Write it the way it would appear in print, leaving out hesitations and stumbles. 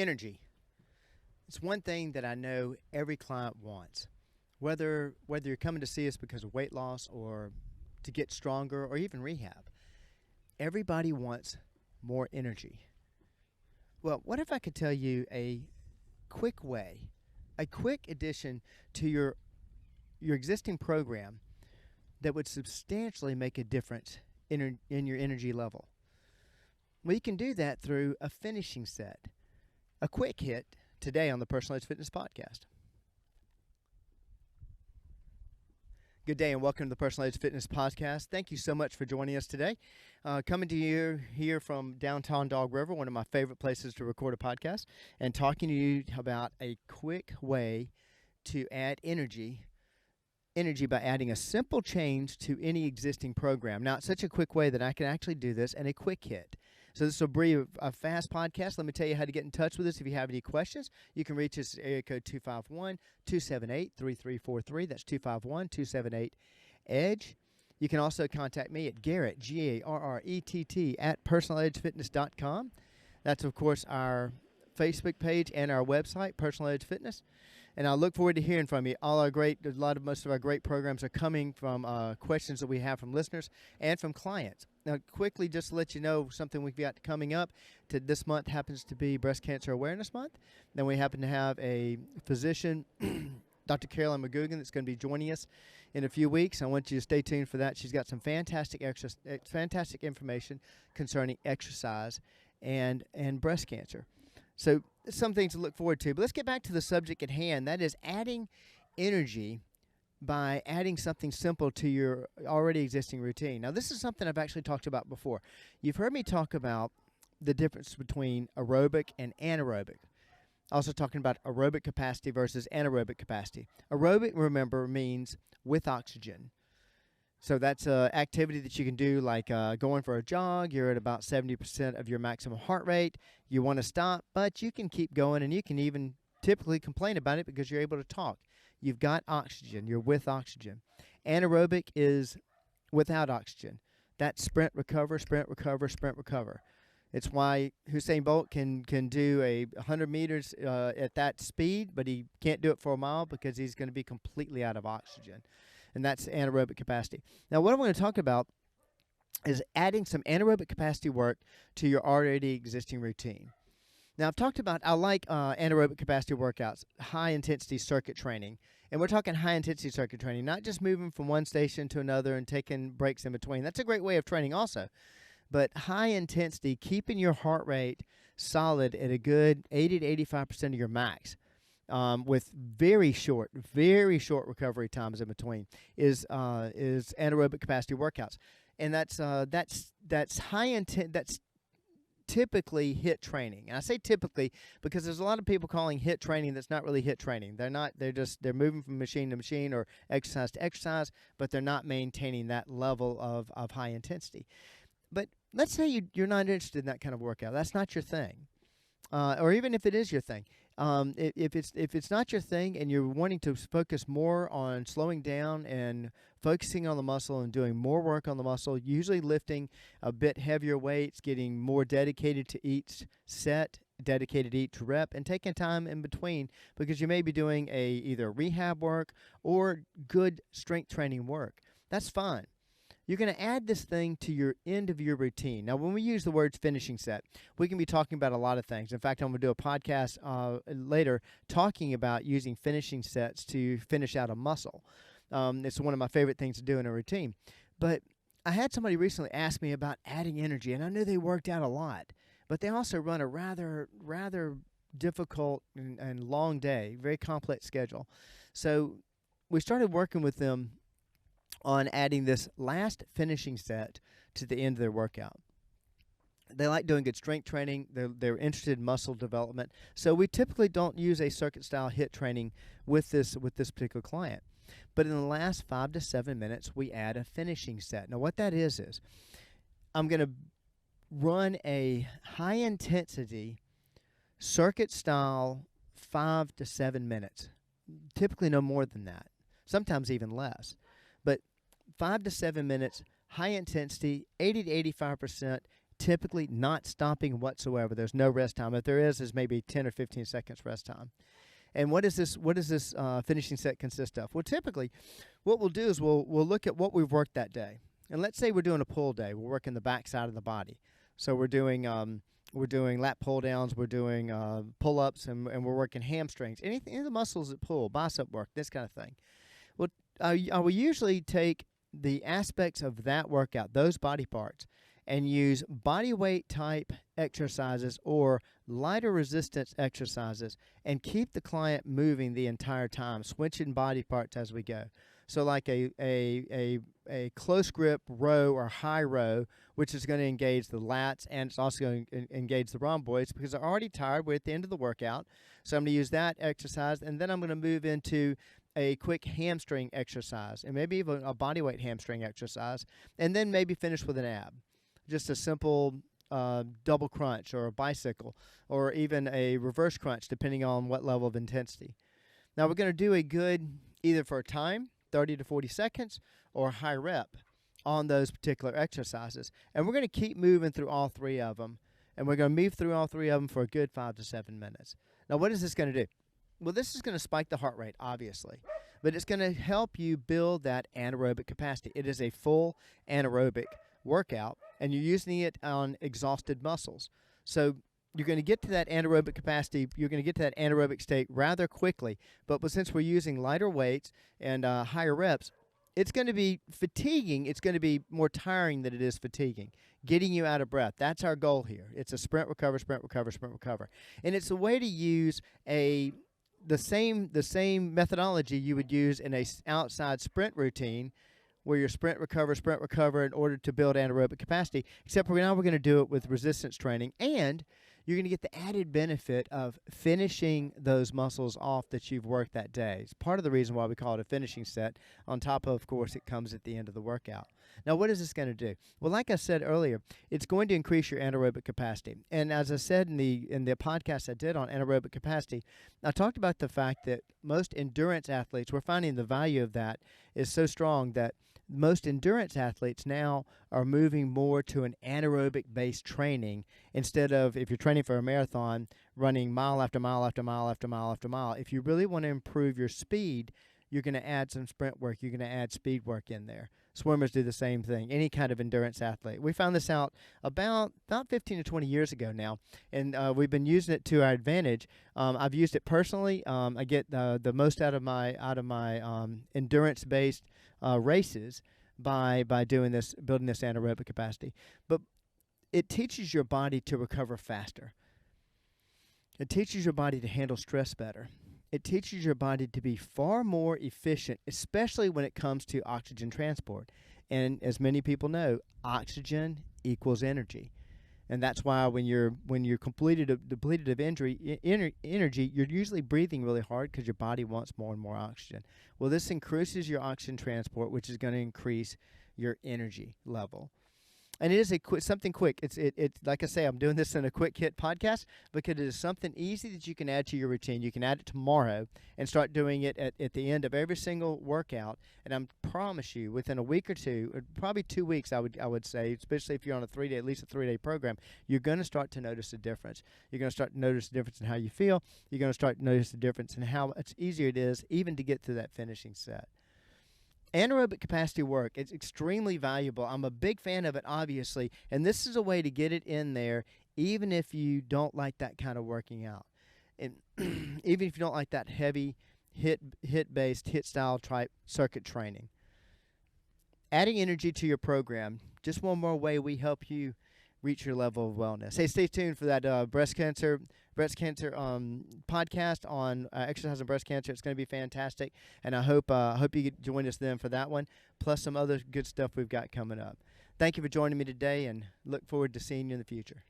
Energy. It's one thing that I know every client wants. Whether you're coming to see us because of weight loss or to get stronger or even rehab, everybody wants more energy. Well, what if I could tell you a quick way, a quick addition to your existing program that would substantially make a difference in your energy level? We can do that through a finishing set, a quick hit today on the Personalized Fitness Podcast. Good day and welcome to the Personalized Fitness Podcast. Thank you so much for joining us today. Coming to you here from downtown Dog River, one of my favorite places to record a podcast, and talking to you about a quick way to add energy by adding a simple change to any existing program. Now, it's such a quick way that I can actually do this in a quick hit. So this will be a fast podcast. Let me tell you how to get in touch with us if you have any questions. You can reach us at area code 251-278-3343. That's 251-278-EDGE. You can also contact me at Garrett, Garrett, at personaledgefitness.com. That's, of course, our Facebook page and our website, Personal Edge Fitness. And I look forward to hearing from you. Most of our great programs are coming from questions that we have from listeners and from clients. Now, quickly, just to let you know something we've got coming up. This month happens to be Breast Cancer Awareness Month. Then we happen to have a physician, Dr. Carolyn McGugan, that's going to be joining us in a few weeks. I want you to stay tuned for that. She's got some fantastic information concerning exercise and breast cancer. So some things to look forward to. But let's get back to the subject at hand. That is adding energy by adding something simple to your already existing routine. Now, this is something I've actually talked about before. You've heard me talk about the difference between aerobic and anaerobic. Also talking about aerobic capacity versus anaerobic capacity. Aerobic, remember, means with oxygen. So that's an activity that you can do like going for a jog. You're at about 70% of your maximum heart rate. You want to stop, but you can keep going, and you can even typically complain about it because you're able to talk. You've got oxygen. You're with oxygen. Anaerobic is without oxygen. That's sprint, recover, sprint, recover, sprint, recover. It's why Usain Bolt can do 100 meters at that speed, but he can't do it for a mile because he's going to be completely out of oxygen. And that's anaerobic capacity. Now, what I'm going to talk about is adding some anaerobic capacity work to your already existing routine. Now, I've talked about, I like anaerobic capacity workouts, high-intensity circuit training. And we're talking high-intensity circuit training, not just moving from one station to another and taking breaks in between. That's a great way of training also. But high-intensity, keeping your heart rate solid at a good 80 to 85% of your max. With very short recovery times in between is anaerobic capacity workouts, and that's high intent. That's typically HIIT training, and I say typically because there's a lot of people calling HIIT training that's not really HIIT training. They're not. They're moving from machine to machine or exercise to exercise, but they're not maintaining that level of high intensity. But let's say you're not interested in that kind of workout. That's not your thing, or even if it is your thing. If it's not your thing and you're wanting to focus more on slowing down and focusing on the muscle and doing more work on the muscle, usually lifting a bit heavier weights, getting more dedicated to each set, dedicated to each rep, and taking time in between because you may be doing either rehab work or good strength training work. That's fine. You're going to add this thing to your end of your routine. Now, when we use the words finishing set, we can be talking about a lot of things. In fact, I'm going to do a podcast later talking about using finishing sets to finish out a muscle. It's one of my favorite things to do in a routine. But I had somebody recently ask me about adding energy, and I knew they worked out a lot. But they also run a rather difficult and long day, very complex schedule. So we started working with them on adding this last finishing set to the end of their workout. They like doing good strength training. They're interested in muscle development. So we typically don't use a circuit-style HIIT training with this particular client. But in the last 5 to 7 minutes, we add a finishing set. Now, what that is I'm going to run a high-intensity circuit-style 5 to 7 minutes. Typically no more than that. Sometimes even less. But 5 to 7 minutes, high intensity, 80 to 85% typically not stopping whatsoever. There's no rest time. If there is, there's maybe 10 or 15 seconds rest time. And what does this finishing set consist of? Well, typically, what we'll do is we'll look at what we've worked that day. And let's say we're doing a pull day. We're working the back side of the body. So we're doing lat pull downs, we're doing pull-ups, and we're working hamstrings. Any of the muscles that pull, bicep work, this kind of thing. Well, I will usually take the aspects of that workout, those body parts, and use body weight type exercises or lighter resistance exercises and keep the client moving the entire time, switching body parts as we go. So like a close grip row or high row, which is going to engage the lats, and it's also going to engage the rhomboids because they're already tired. We're at the end of the workout. So I'm going to use that exercise, and then I'm going to move into a quick hamstring exercise and maybe even a body weight hamstring exercise, and then maybe finish with an ab. Just a simple double crunch or a bicycle or even a reverse crunch, depending on what level of intensity. Now we're going to do a good, either for a time, 30 to 40 seconds, or high rep on those particular exercises. And we're going to keep moving through all three of them. And we're going to move through all three of them for a good 5 to 7 minutes. Now, what is this going to do? Well, this is going to spike the heart rate, obviously. But it's going to help you build that anaerobic capacity. It is a full anaerobic workout, and you're using it on exhausted muscles. So you're going to get to that anaerobic capacity, you're going to get to that anaerobic state rather quickly. But since we're using lighter weights and higher reps, it's going to be fatiguing. It's going to be more tiring than it is fatiguing, getting you out of breath. That's our goal here. It's a sprint, recover, sprint, recover, sprint, recover. And it's a way to use the same methodology you would use in a outside sprint routine, where you sprint, recover in order to build anaerobic capacity, except for now we're going to do it with resistance training, and you're going to get the added benefit of finishing those muscles off that you've worked that day. It's part of the reason why we call it a finishing set. On top of course, it comes at the end of the workout. Now, what is this going to do? Well, like I said earlier, it's going to increase your anaerobic capacity. And as I said in the podcast I did on anaerobic capacity, I talked about the fact that most endurance athletes, we're finding the value of that is so strong that most endurance athletes now are moving more to an anaerobic-based training instead of, if you're training for a marathon, running mile after mile after mile after mile after mile. If you really want to improve your speed, you're going to add some sprint work. You're going to add speed work in there. Swimmers do the same thing, any kind of endurance athlete. We found this out about 15 to 20 years ago now, and we've been using it to our advantage. I've used it personally. I get the most out of my endurance-based races by doing this, building this anaerobic capacity. But it teaches your body to recover faster. It teaches your body to handle stress better. It teaches your body to be far more efficient, especially when it comes to oxygen transport. And as many people know, oxygen equals energy. And that's why when you're depleted of energy, you're usually breathing really hard because your body wants more and more oxygen. Well, this increases your oxygen transport, which is going to increase your energy level. And it is something quick. It's like I say, I'm doing this in a quick hit podcast because it is something easy that you can add to your routine. You can add it tomorrow and start doing it at the end of every single workout. And I promise you, within a week or two, or probably 2 weeks, I would say, especially if you're on at least a 3-day program, you're going to start to notice a difference. You're going to start to notice the difference in how you feel. You're going to start to notice the difference in how much easier it is even to get to that finishing set. Anaerobic capacity work, it's extremely valuable. I'm a big fan of it, obviously, and this is a way to get it in there even if you don't like that kind of working out. And even if you don't like that heavy hit-based, hit-style type circuit training. Adding energy to your program, just one more way we help you reach your level of wellness. Hey, stay tuned for that breast cancer podcast on exercise and breast cancer. It's going to be fantastic, and I hope you join us then for that one, plus some other good stuff we've got coming up. Thank you for joining me today, and look forward to seeing you in the future.